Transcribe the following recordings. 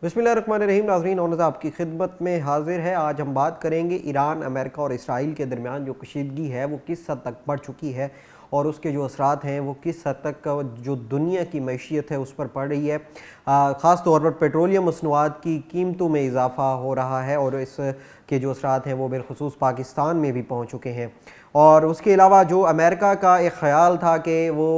बिस्मिल्लाहिर्रहमानिर्रहीम। नाज़रीन और आपकी खिदमत में हाजिर है। आज हम बात करेंगे ईरान, अमेरिका और इसराइल के दरमियान जो कशीदगी है वो किस हद तक बढ़ चुकी है और उसके जो असरात हैं वो किस हद तक जो दुनिया की मैशियत है उस पर पड़ रही है। ख़ास तौर पर पेट्रोलियम मसनूआत की कीमतों में इजाफ़ा हो रहा है और इसके जो असरात हैं वो बिलखुसूस पाकिस्तान में भी पहुँच चुके हैं। और उसके अलावा जो अमेरिका का एक ख़्याल था कि वो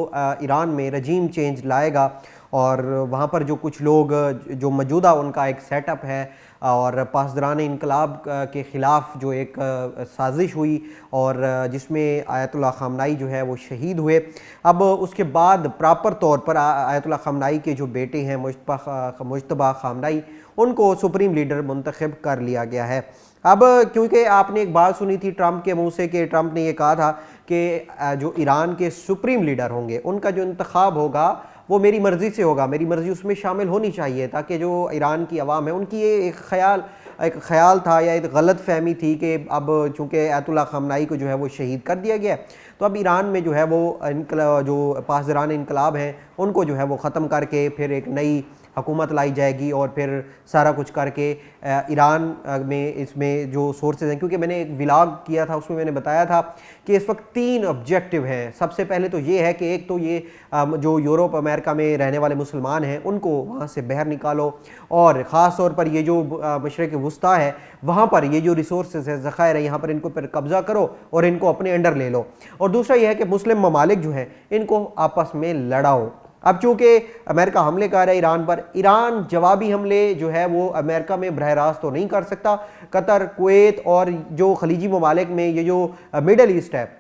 ईरान में रजीम चेंज लाएगा और वहाँ पर जो कुछ लोग जो मौजूदा उनका एक सेटअप है और पासदारान इनकलाब के ख़िलाफ़ जो एक साजिश हुई और जिसमें आयतुल्लाह ख़ामनाई जो है वो शहीद हुए। अब उसके बाद प्रॉपर तौर पर आयतुल्लाह ख़ामनाई के जो बेटे हैं मुज्तबा ख़ामनाई, उनको सुप्रीम लीडर मुंतखब कर लिया गया है। अब क्योंकि आपने एक बात सुनी थी ट्रंप के मुंह से कि ट्रंप ने ये कहा था कि जो ईरान के सुप्रीम लीडर होंगे उनका जो इंतखाब होगा वो मेरी मर्ज़ी से होगा, मेरी मर्ज़ी उसमें शामिल होनी चाहिए, ताकि जो ईरान की आवाम है उनकी ये एक ख्याल था या एक गलत फहमी थी कि अब चूँकि आयतुल्लाह ख़ामनाई को जो है वो शहीद कर दिया गया तो अब ईरान में जो है वो जो पासदारान इनकलाब हैं उनको जो है वो ख़त्म करके फिर एक नई हुकूमत लाई जाएगी और फिर सारा कुछ करके ईरान में इसमें जो सोर्सेज हैं, क्योंकि मैंने एक व्लॉग किया था उसमें मैंने बताया था कि इस वक्त 3 ऑब्जेक्टिव हैं। सबसे पहले तो ये है कि एक तो ये जो यूरोप अमेरिका में रहने वाले मुसलमान हैं उनको वहाँ से बाहर निकालो और ख़ास तौर पर ये जो मशरिक़ वुस्ता है वहाँ पर ये जो रिसोर्सेज है, ज़खायर है, यहाँ पर इनको पर कब्ज़ा करो और इनको अपने अंडर ले लो। और दूसरा ये है कि मुस्लिम ममालिक जो हैं इनको आपस में लड़ाओ। अब चूँकि अमेरिका हमले कर रहा है ईरान पर, ईरान जवाबी हमले जो है वो अमेरिका में बरह रास्त तो नहीं कर सकता। कतर, कुवैत और जो खलीजी ममालिक में ये जो मिडल ईस्ट है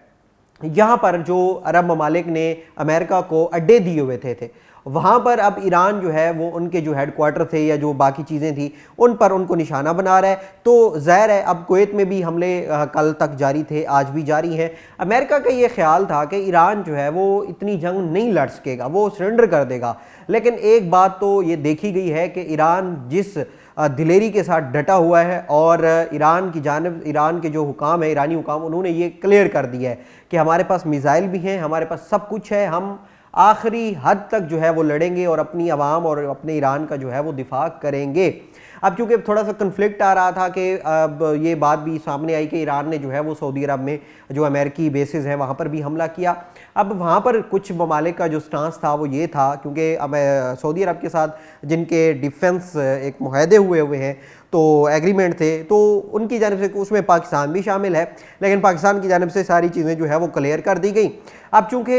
यहाँ पर जो अरब ममालिक ने अमेरिका को अड्डे दिए हुए थे वहाँ पर अब ईरान जो है वो उनके जो हेडक्वार्टर थे या जो बाकी चीज़ें थी उन पर उनको निशाना बना रहा है। तो ज़ाहिर है अब कुवैत में भी हमले कल तक जारी थे, आज भी जारी हैं। अमेरिका का ये ख्याल था कि ईरान जो है वो इतनी जंग नहीं लड़ सकेगा, वो सरेंडर कर देगा। लेकिन एक बात तो ये देखी गई है कि ईरान जिस दिलेरी के साथ डटा हुआ है और ईरान की जानिब ईरान के जो हुकाम है, ईरानी हुकाम, उन्होंने ये क्लियर कर दिया है कि हमारे पास मिसाइल भी हैं, हमारे पास सब कुछ है, हम आखिरी हद तक जो है वो लड़ेंगे और अपनी आवाम और अपने ईरान का जो है वो दिफा करेंगे। अब चूँकि थोड़ा सा कन्फ्लिक्ट आ रहा था कि अब ये बात भी सामने आई कि ईरान ने जो है वो सऊदी अरब में जो अमेरिकी बेसिस हैं वहाँ पर भी हमला किया। अब वहाँ पर कुछ ममालिक का जो स्टांस था वो ये था, क्योंकि अब सऊदी अरब के साथ जिनके डिफेंस एक मुआहदे हुए हैं तो एग्रीमेंट थे, तो उनकी जानिब से उसमें पाकिस्तान भी शामिल है, लेकिन पाकिस्तान की जानिब से सारी चीज़ें जो है वो क्लियर कर दी गई। अब चूँकि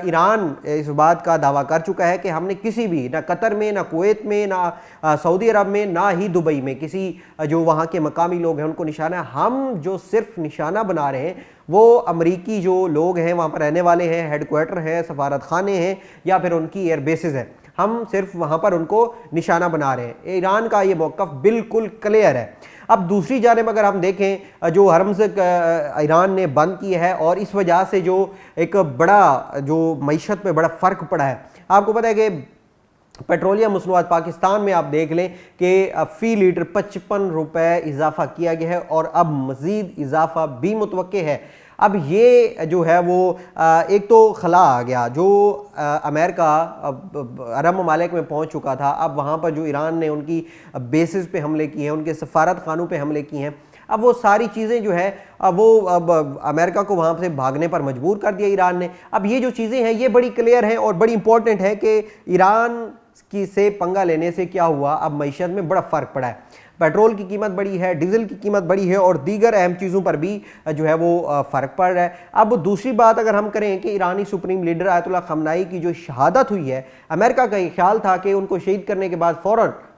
ईरान इस बात का दावा कर चुका है कि हमने किसी भी, ना कतर में, ना कुवैत में, ना सऊदी अरब में, ना ही दुबई में किसी जो वहाँ के मकामी लोग हैं उनको निशाना, हम जो सिर्फ निशाना बना रहे हैं वो अमरीकी जो लोग हैं वहाँ पर रहने वाले हैं, हेडक्वार्टर हैं, सफारत खाने हैं या फिर उनकी एयर बेसिस हैं, हम सिर्फ वहाँ पर उनको निशाना बना रहे हैं। ईरान का ये मौक़िफ़ बिल्कुल क्लियर है। अब दूसरी जानिब अगर हम देखें जो हरम्ज़ ईरान ने बंद किया है और इस वजह से जो एक बड़ा जो मईशत पे बड़ा फ़र्क पड़ा है, आपको पता है कि पेट्रोलियम मसनूआत पाकिस्तान में आप देख लें कि फ़ी लीटर 55 रुपये इजाफा किया गया है और अब मज़ीद इजाफा भी मुतवक्के है। अब ये जो है वो एक तो खला आ गया जो अमेरिका अरब ममालिक में पहुंच चुका था। अब वहाँ पर जो ईरान ने उनकी बेसिस पे हमले किए हैं, उनके सफारत खानों पे हमले किए हैं, अब वो सारी चीज़ें जो है अब अमेरिका को वहाँ से भागने पर मजबूर कर दिया ईरान ने। अब ये जो चीज़ें हैं ये बड़ी क्लियर हैं और बड़ी इंपॉर्टेंट है कि ईरान की से पंगा लेने से क्या हुआ, अब मईशत में बड़ा फ़र्क पड़ा है। पेट्रोल की कीमत बढ़ी है, डीजल की कीमत बढ़ी है और दीगर अहम चीज़ों पर भी जो है वो फ़र्क पड़ रहा है। अब दूसरी बात अगर हम करें कि ईरानी सुप्रीम लीडर आयतुल्लाह ख़ामनाई की जो शहादत हुई है, अमेरिका का ये ख्याल था कि उनको शहीद करने के बाद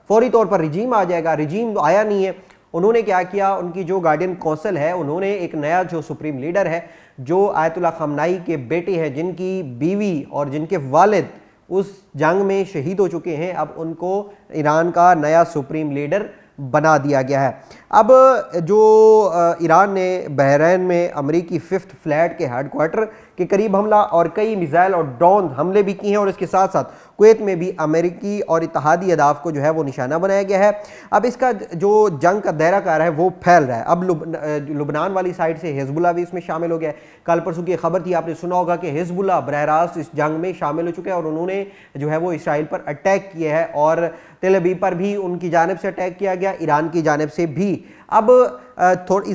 फौरी तौर पर रिजीम आ जाएगा, रिजीम आया नहीं है। उन्होंने क्या किया, उनकी जो गार्डियन काउंसिल है उन्होंने एक नया जो सुप्रीम लीडर है जो आयतुल्लाह ख़ामनाई के बेटे हैं, जिनकी बीवी और जिनके वालिद उस जंग में शहीद हो चुके हैं, अब उनको ईरान का नया सुप्रीम लीडर बना दिया गया है। अब जो ईरान ने बहरीन में अमरीकी 5th फ्लैट के हेडक्वार्टर के करीब हमला और कई मिसाइल और ड्रोन हमले भी किए हैं और इसके साथ साथ कुवैत में भी अमेरिकी और इत्तहादी अहदाफ को जो है वो निशाना बनाया गया है। अब इसका जो जंग का दायरा कार है वो फैल रहा है। अब लुबनान वाली साइड से हिजबुल्लाह भी इसमें शामिल हो गया है। कल परसों की खबर थी, आपने सुना होगा कि हिजबुल्लाह बरह रास्त इस जंग में शामिल हो चुके हैं और उन्होंने जो है वो इसराइल पर अटैक किया है और तेल अवीव पर भी उनकी जानिब से अटैक किया गया, ईरान की जानिब से भी। अब थोड़ा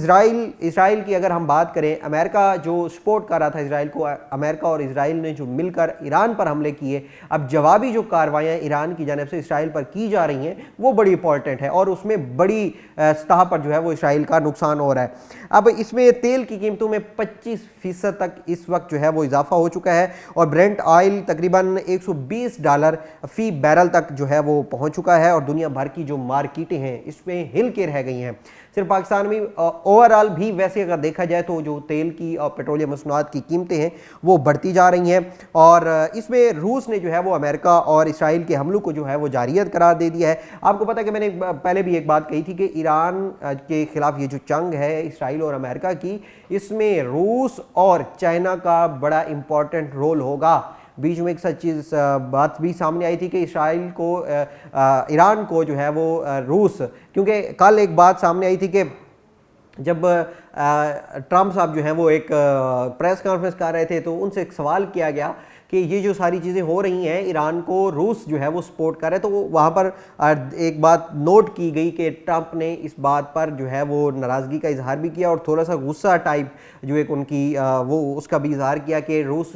इसराइल की अगर हम बात करें, अमेरिका जो सपोर्ट कर रहा था इसराइल को, अमेरिका और इसराइल ने जो मिलकर ईरान पर हमले किए, अब जवाबी जो कार्रवाइयाँ ईरान की जानिब से इसराइल पर की जा रही हैं वो बड़ी इंपॉर्टेंट है और उसमें बड़ी सतह पर जो है वो इसराइल का नुकसान हो रहा है। अब इसमें तेल की कीमतों में 25% तक इस वक्त जो है वो इजाफा हो चुका है और ब्रेंट ऑयल तकरीबन $120 फी बैरल तक जो है वो पहुंच चुका है और दुनिया भर की जो मार्केटें हैं इसमें हिल के रह गई हैं। सिर्फ पाकिस्तान में ओवरऑल भी वैसे अगर देखा जाए तो जो तेल की और पेट्रोलियम मसनूआत की कीमतें हैं वो बढ़ती जा रही हैं और इसमें रूस ने जो है वो अमेरिका और इसराइल के हमलों को जो है वो जारियत करार दे दिया है। आपको पता है कि मैंने पहले भी एक बात कही थी कि ईरान के खिलाफ ये जो जंग है इसराइल और अमेरिका की, इसमें रूस और चाइना का बड़ा इंपॉर्टेंट रोल होगा। बीच में एक सच्ची बात भी सामने आई थी कि इसराइल को ईरान को जो है वो रूस, क्योंकि कल एक बात सामने आई थी कि जब ट्रम्प साहब जो हैं वो एक प्रेस कॉन्फ्रेंस कर रहे थे तो उनसे एक सवाल किया गया कि ये जो सारी चीज़ें हो रही हैं ईरान को रूस जो है वो सपोर्ट कर रहे हैं, तो वहाँ पर एक बात नोट की गई कि ट्रंप ने इस बात पर जो है वो नाराज़गी का इजहार भी किया और थोड़ा सा गुस्सा टाइप जो एक उनकी वो उसका भी इजहार किया कि रूस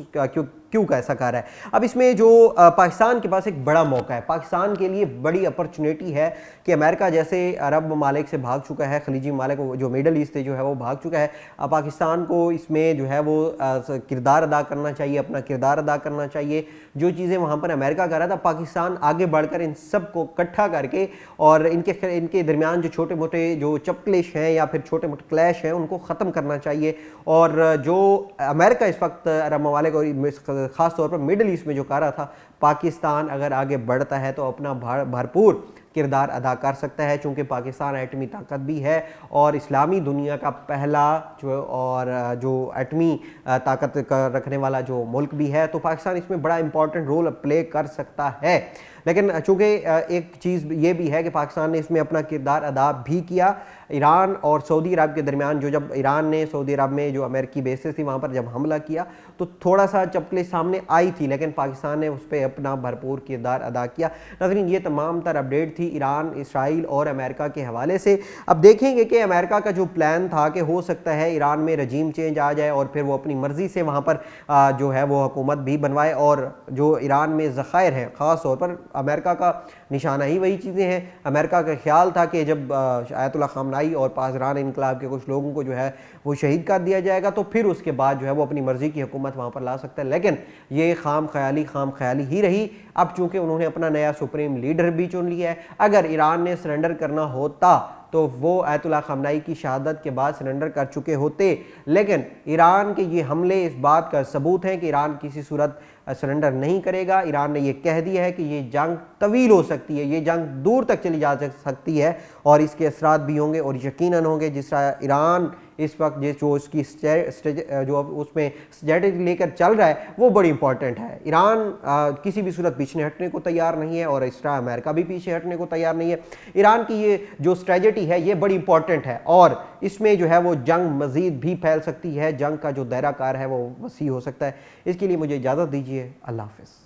क्यों कैसा कर रहा है। अब इसमें जो पाकिस्तान के पास एक बड़ा मौका है, पाकिस्तान के लिए बड़ी अपॉर्चुनिटी है कि अमेरिका जैसे अरब ममालिक से भाग चुका है, खलीजी ममालिक जो मिडल ईस्ट जो है वो भाग चुका है। अब पाकिस्तान को इसमें जो है वो किरदार अदा करना चाहिए, अपना किरदार अदा करना चाहिए। जो चीज़ें वहाँ पर अमेरिका कर रहा था, पाकिस्तान आगे बढ़कर इन सब को इकट्ठा करके और इनके दरमियान जो छोटे मोटे जो चपकलिश हैं या फिर छोटे मोटे क्लैश हैं उनको ख़त्म करना चाहिए। और जो अमेरिका इस वक्त अरब ममालिक और ख़ास तौर पर मिडल ईस्ट में जो कर रहा था, पाकिस्तान अगर आगे बढ़ता है तो अपना भरपूर किरदार अदा कर सकता है, चूँकि पाकिस्तान एटमी ताकत भी है और इस्लामी दुनिया का पहला जो एटमी ताकत रखने वाला जो मुल्क भी है, तो पाकिस्तान इसमें बड़ा इंपॉर्टेंट रोल प्ले कर सकता है। लेकिन चूँकि एक चीज़ ये भी है कि पाकिस्तान ने इसमें अपना किरदार अदा भी किया। ईरान और सऊदी अरब के दरमियान जब ईरान ने सऊदी अरब में जो अमेरिकी बेसेस थी वहाँ पर जब हमला किया तो थोड़ा सा चपकले सामने आई थी, लेकिन पाकिस्तान ने उस पर अपना भरपूर किरदार अदा किया। नाज़रीन, ये तमाम तर अपडेट थी ईरान, इसराइल और अमेरिका के हवाले से। अब देखेंगे कि अमेरिका का जो प्लान था कि हो सकता है ईरान में रजीम चेंज आ जाए और फिर वो अपनी मर्ज़ी से वहाँ पर जो है वो हुकूमत भी बनवाए और जो ईरान में ज़खायर हैं, ख़ास तौर पर अमेरिका का निशाना ही वही चीज़ें हैं। अमेरिका का ख्याल था कि जब आयतुल्लाह ख़ामनाई और पासरान इनकलाब के कुछ लोगों को जो है वो शहीद कर दिया जाएगा तो फिर उसके बाद जो है वो अपनी मर्ज़ी की हुकूमत वहाँ पर ला सकता है, लेकिन ये खाम ख्याली ही रही। अब चूँकि उन्होंने अपना नया सुप्रीम लीडर भी चुन लिया है, अगर ईरान ने सरेंडर करना होता तो वो आयतुल्लाह ख़ामनाई की शहादत के बाद सरेंडर कर चुके होते, लेकिन ईरान के ये हमले इस बात का सबूत है कि ईरान किसी सूरत सरेंडर नहीं करेगा। ईरान ने ये कह दिया है कि ये जंग तवील हो सकती है, ये जंग दूर तक चली जा सकती है और इसके असरात भी होंगे और यकीनन होंगे। जिस तरह ईरान इस वक्त जो उसकी जो उसमें स्ट्रेटजी लेकर चल रहा है वो बड़ी इंपॉर्टेंट है। ईरान किसी भी सूरत पीछे हटने को तैयार नहीं है और इस तरह अमेरिका भी पीछे हटने को तैयार नहीं है। ईरान की ये जो स्ट्रेटजी है ये बड़ी इंपॉर्टेंट है और इसमें जो है वो जंग मज़ीद भी फैल सकती है, जंग का जो दायरा कार है वो वसी हो सकता है। इसके लिए मुझे इजाज़त दीजिए। अल्लाह हाफ़िज़।